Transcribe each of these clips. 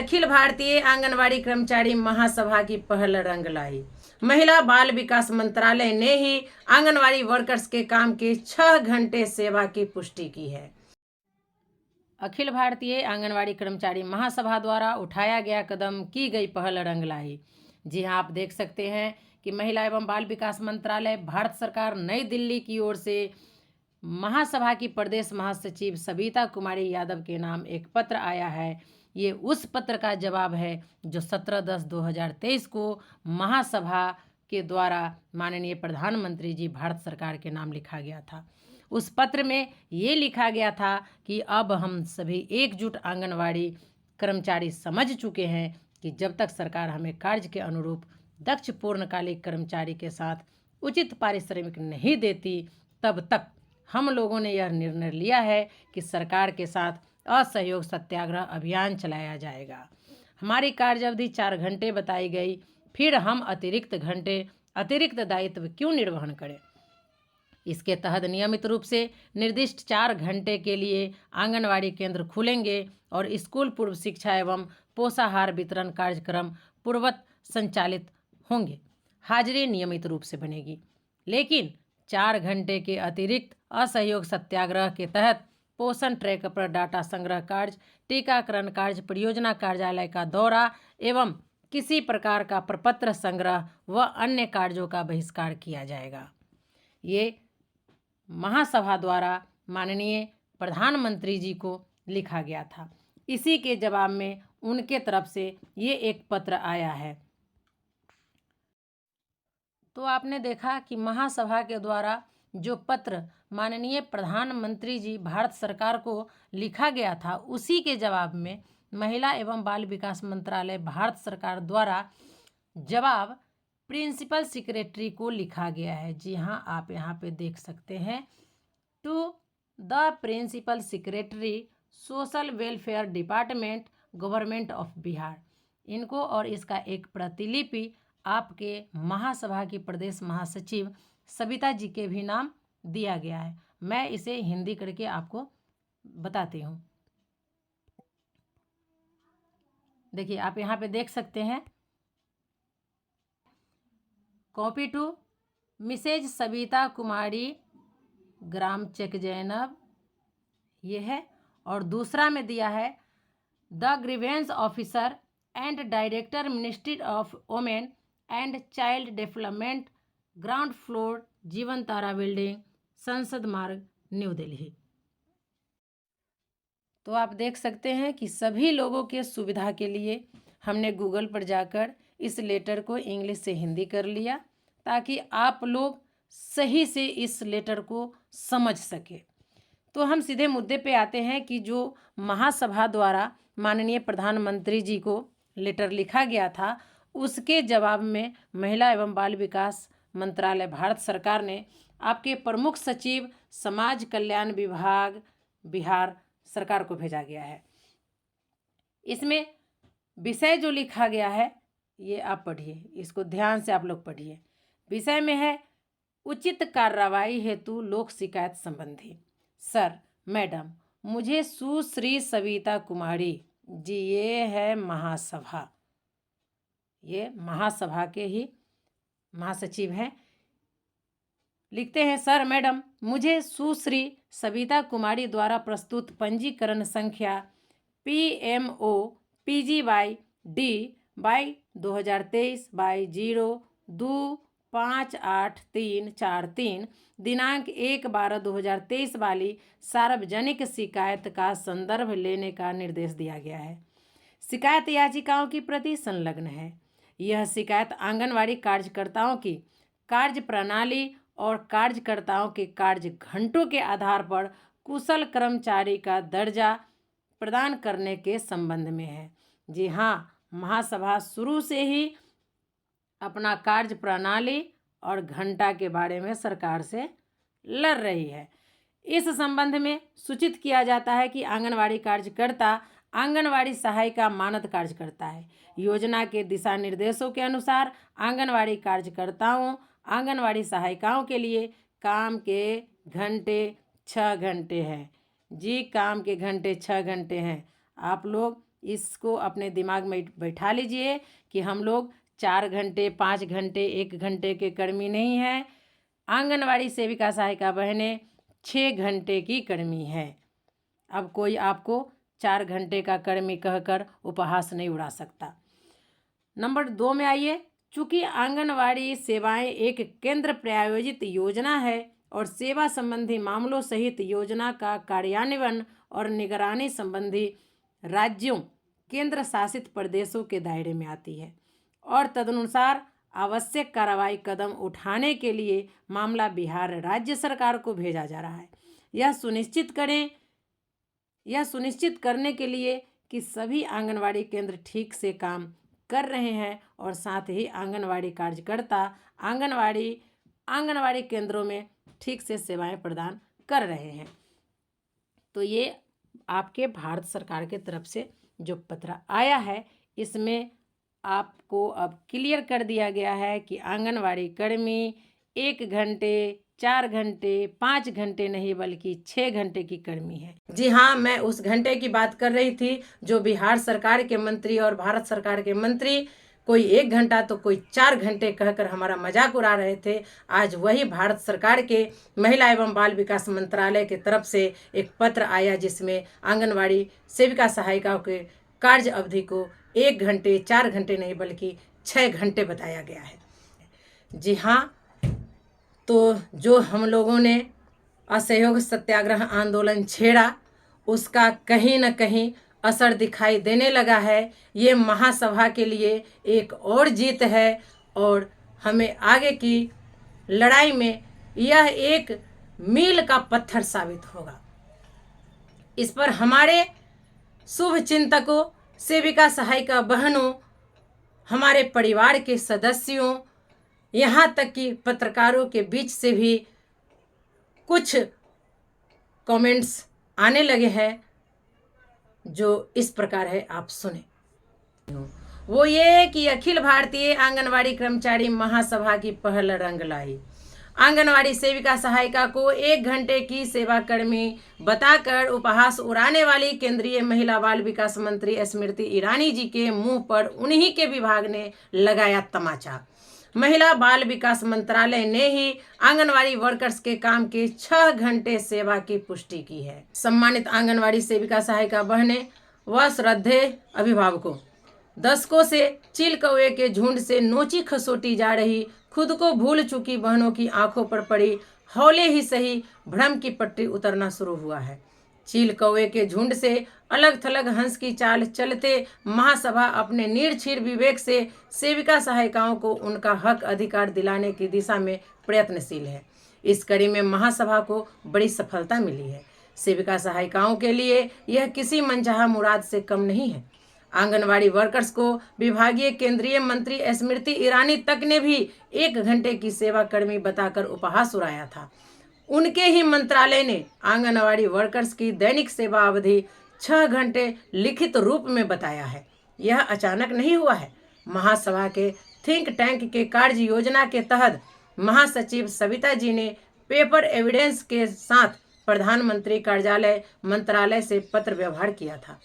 अखिल भारतीय आंगनवाड़ी कर्मचारी महासभा की पहल रंग लाई। महिला बाल विकास मंत्रालय ने ही आंगनवाड़ी वर्कर्स के काम के 6 घंटे सेवा की पुष्टि की है। अखिल भारतीय आंगनवाड़ी कर्मचारी महासभा द्वारा उठाया गया कदम की गई पहल रंग लाई। जी हाँ, आप देख सकते हैं कि महिला एवं बाल विकास मंत्रालय भारत सरकार नई दिल्ली की ओर से महासभा की प्रदेश महासचिव सविता कुमारी यादव के नाम एक पत्र आया है। ये उस पत्र का जवाब है जो 17/10/2023 को महासभा के द्वारा माननीय प्रधानमंत्री जी भारत सरकार के नाम लिखा गया था। उस पत्र में ये लिखा गया था कि अब हम सभी एकजुट आंगनवाड़ी कर्मचारी समझ चुके हैं कि जब तक सरकार हमें कार्य के अनुरूप दक्ष पूर्णकालिक कर्मचारी के साथ उचित पारिश्रमिक नहीं देती, तब तक हम लोगों ने यह निर्णय लिया है कि सरकार के साथ असहयोग सत्याग्रह अभियान चलाया जाएगा। हमारी कार्य अवधि 4 घंटे बताई गई, फिर हम अतिरिक्त दायित्व क्यों निर्वहन करें। इसके तहत नियमित रूप से निर्दिष्ट 4 घंटे के लिए आंगनवाड़ी केंद्र खुलेंगे और स्कूल पूर्व शिक्षा एवं पोषाहार वितरण कार्यक्रम पूर्ववत संचालित होंगे। हाजिरी नियमित रूप से बनेगी, लेकिन 4 घंटे के अतिरिक्त असहयोग सत्याग्रह के तहत पोषण ट्रैक पर डाटा संग्रह कार्य, टीकाकरण कार्य, परियोजना कार्यालय का दौरा एवं किसी प्रकार का प्रपत्र संग्रह व अन्य कार्यों का बहिष्कार किया जाएगा। ये महासभा द्वारा माननीय प्रधानमंत्री जी को लिखा गया था। इसी के जवाब में उनके तरफ से ये एक पत्र आया है। तो आपने देखा कि महासभा के द्वारा जो पत्र माननीय प्रधानमंत्री जी भारत सरकार को लिखा गया था, उसी के जवाब में महिला एवं बाल विकास मंत्रालय भारत सरकार द्वारा जवाब प्रिंसिपल सेक्रेटरी को लिखा गया है। जी हाँ, आप यहाँ पे देख सकते हैं, to the principal secretary social welfare department government of Bihar. इनको और इसका एक प्रतिलिपि आपके महासभा की प्रदेश महासचिव सविता जी के भी नाम दिया गया है। मैं इसे हिंदी करके आपको बताती हूँ। देखिए, आप यहाँ पे देख सकते हैं, copy to Mrs Savita Kumari ग्राम चेक जैनब, ये है। और दूसरा में दिया है the grievance officer and director ministry of women and child development, ground floor, Jeevan Tara building, संसद मार्ग, न्यू दिल्ली। तो आप देख सकते हैं कि सभी लोगों के सुविधा के लिए हमने गूगल पर जाकर इस लेटर को इंग्लिश से हिंदी कर लिया, ताकि आप लोग सही से इस लेटर को समझ सके। तो हम सीधे मुद्दे पे आते हैं कि जो महासभा द्वारा माननीय प्रधानमंत्री जी को लेटर लिखा गया था, उसके जवाब में महिला एवं बाल विकास मंत्रालय भारत सरकार ने आपके प्रमुख सचिव समाज कल्याण विभाग बिहार सरकार को भेजा गया है। इसमें विषय जो लिखा गया है, ये आप पढ़िए, इसको ध्यान से आप लोग पढ़िए। विषय में है उचित कार्रवाई हेतु लोक शिकायत संबंधी। सर, मैडम, मुझे सुश्री सविता कुमारी जी, ये है महासभा, ये महासभा के ही महासचिव हैं, लिखते हैं, सर मैडम, मुझे सुश्री सविता कुमारी द्वारा प्रस्तुत पंजीकरण संख्या PMO PGY/2023/02584343 दिनांक 1/12/2023 वाली सार्वजनिक शिकायत का संदर्भ लेने का निर्देश दिया गया है। शिकायत याचिकाओं की प्रति संलग्न है। यह शिकायत आंगनवाड़ी कार्यकर्ताओं की कार्य प्रणाली और कार्यकर्ताओं के कार्य घंटों के आधार पर कुशल कर्मचारी का दर्जा प्रदान करने के संबंध में है। जी हाँ, महासभा शुरू से ही अपना कार्य प्रणाली और घंटा के बारे में सरकार से लड़ रही है। इस संबंध में सूचित किया जाता है कि आंगनवाड़ी कार्यकर्ता आंगनवाड़ी सहायिका मानद कार्य करता है। योजना के दिशा निर्देशों के अनुसार आंगनवाड़ी कार्यकर्ताओं आंगनवाड़ी सहायिकाओं के लिए काम के घंटे 6 घंटे हैं। जी, काम के घंटे 6 घंटे हैं। आप लोग इसको अपने दिमाग में बैठा लीजिए कि हम लोग 4 घंटे, 5 घंटे, 1 घंटे के कर्मी नहीं हैं। आंगनवाड़ी सेविका सहायिका बहनें 6 घंटे की कर्मी है। अब कोई आपको 4 घंटे का कर्मी कहकर उपहास नहीं उड़ा सकता। नंबर 2 में आइए। चूँकि आंगनवाड़ी सेवाएं एक केंद्र प्रायोजित योजना है और सेवा संबंधी मामलों सहित योजना का कार्यान्वयन और निगरानी संबंधी राज्यों, केंद्र शासित प्रदेशों के दायरे में आती है और तदनुसार आवश्यक कार्रवाई कदम उठाने के लिए मामला बिहार राज्य सरकार को भेजा जा रहा है। यह सुनिश्चित करने के लिए कि सभी आंगनवाड़ी केंद्र ठीक से काम कर रहे हैं और साथ ही आंगनवाड़ी कार्यकर्ता आंगनवाड़ी केंद्रों में ठीक से सेवाएं प्रदान कर रहे हैं। तो ये आपके भारत सरकार की तरफ से जो पत्र आया है, इसमें आपको अब क्लियर कर दिया गया है कि आंगनवाड़ी कर्मी 1 घंटे, 4 घंटे, 5 घंटे नहीं बल्कि 6 घंटे की कर्मी है। जी हाँ, मैं उस घंटे की बात कर रही थी जो बिहार सरकार के मंत्री और भारत सरकार के मंत्री कोई 1 घंटा तो कोई 4 घंटे कहकर हमारा मजाक उड़ा रहे थे। आज वही भारत सरकार के महिला एवं बाल विकास मंत्रालय की तरफ से एक पत्र आया जिसमें आंगनवाड़ी सेविका सहायिकाओं के कार्य अवधि को 1 घंटे, 4 घंटे नहीं बल्कि 6 घंटे बताया गया है। जी हाँ, तो जो हम लोगों ने असहयोग सत्याग्रह आंदोलन छेड़ा उसका कहीं न कहीं असर दिखाई देने लगा है। ये महासभा के लिए एक और जीत है और हमें आगे की लड़ाई में यह एक मील का पत्थर साबित होगा। इस पर हमारे शुभ चिंतकों, सेविका सहायिका बहनों, हमारे परिवार के सदस्यों, यहाँ तक कि पत्रकारों के बीच से भी कुछ कमेंट्स आने लगे हैं जो इस प्रकार है, आप सुने। वो ये कि अखिल भारतीय आंगनवाड़ी कर्मचारी महासभा की पहल रंग लाई। आंगनवाड़ी सेविका सहायिका को 1 घंटे की सेवा कर्मी बताकर उपहास उड़ाने वाली केंद्रीय महिला बाल विकास मंत्री स्मृति ईरानी जी के मुंह पर उन्हीं के विभाग ने लगाया तमाचा। महिला बाल विकास मंत्रालय ने ही आंगनवाड़ी वर्कर्स के काम के 6 घंटे सेवा की पुष्टि की है। सम्मानित आंगनवाड़ी सेविका सहायिका बहनें व श्रद्धेय अभिभावकों, दशकों से चील कौवे के झुंड से नोची खसोटी जा रही, खुद को भूल चुकी बहनों की आंखों पर पड़ी हौले ही सही भ्रम की पट्टी उतरना शुरू हुआ है। चील कौवे के झुंड से अलग थलग हंस की चाल चलते महासभा अपने निर्छीर विवेक से सेविका सहायिकाओं को उनका हक अधिकार दिलाने की दिशा में प्रयत्नशील है। इस कड़ी में महासभा को बड़ी सफलता मिली है। सेविका सहायिकाओं के लिए यह किसी मनचाहा मुराद से कम नहीं है। आंगनवाड़ी वर्कर्स को विभागीय केंद्रीय मंत्री स्मृति ईरानी तक ने भी 1 घंटे की सेवा कर्मी बताकर उपहास उड़ाया था। उनके ही मंत्रालय ने आंगनवाड़ी वर्कर्स की दैनिक सेवा अवधि 6 घंटे लिखित रूप में बताया है। यह अचानक नहीं हुआ है। महासभा के थिंक टैंक के कार्य योजना के तहत महासचिव सविता जी ने पेपर एविडेंस के साथ प्रधानमंत्री कार्यालय मंत्रालय से पत्र व्यवहार किया था।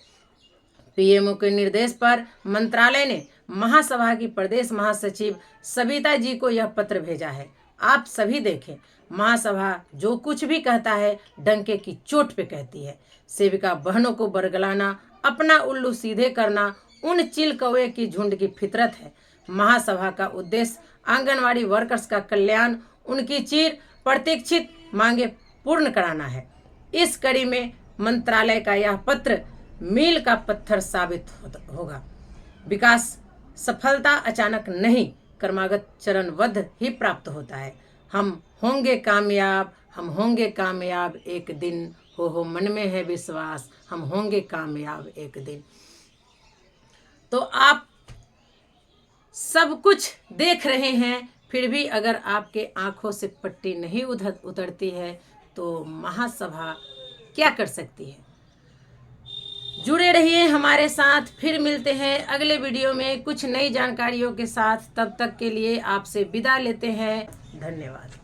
पीएमओ के निर्देश पर मंत्रालय ने महासभा की प्रदेश महासचिव सविता जी को यह पत्र भेजा है। आप सभी देखें, महासभा जो कुछ भी कहता है डंके की चोट पे कहती है। सेविका बहनों को बरगलाना, अपना उल्लू सीधे करना उन चिल कौवे की झुंड की फितरत है। महासभा का उद्देश्य आंगनवाड़ी वर्कर्स का कल्याण, उनकी चिर प्रतीक्षित मांगे पूर्ण कराना है। इस कड़ी में मंत्रालय का यह पत्र मील का पत्थर साबित होगा। विकास सफलता अचानक नहीं, क्रमागत चरणबद्ध ही प्राप्त होता है। हम होंगे कामयाब एक दिन, हो मन में है विश्वास, हम होंगे कामयाब एक दिन। तो आप सब कुछ देख रहे हैं, फिर भी अगर आपके आंखों से पट्टी नहीं उतरती है तो महासभा क्या कर सकती है। जुड़े रहिए हमारे साथ, फिर मिलते हैं अगले वीडियो में कुछ नई जानकारियों के साथ। तब तक के लिए आपसे विदा लेते हैं। धन्यवाद।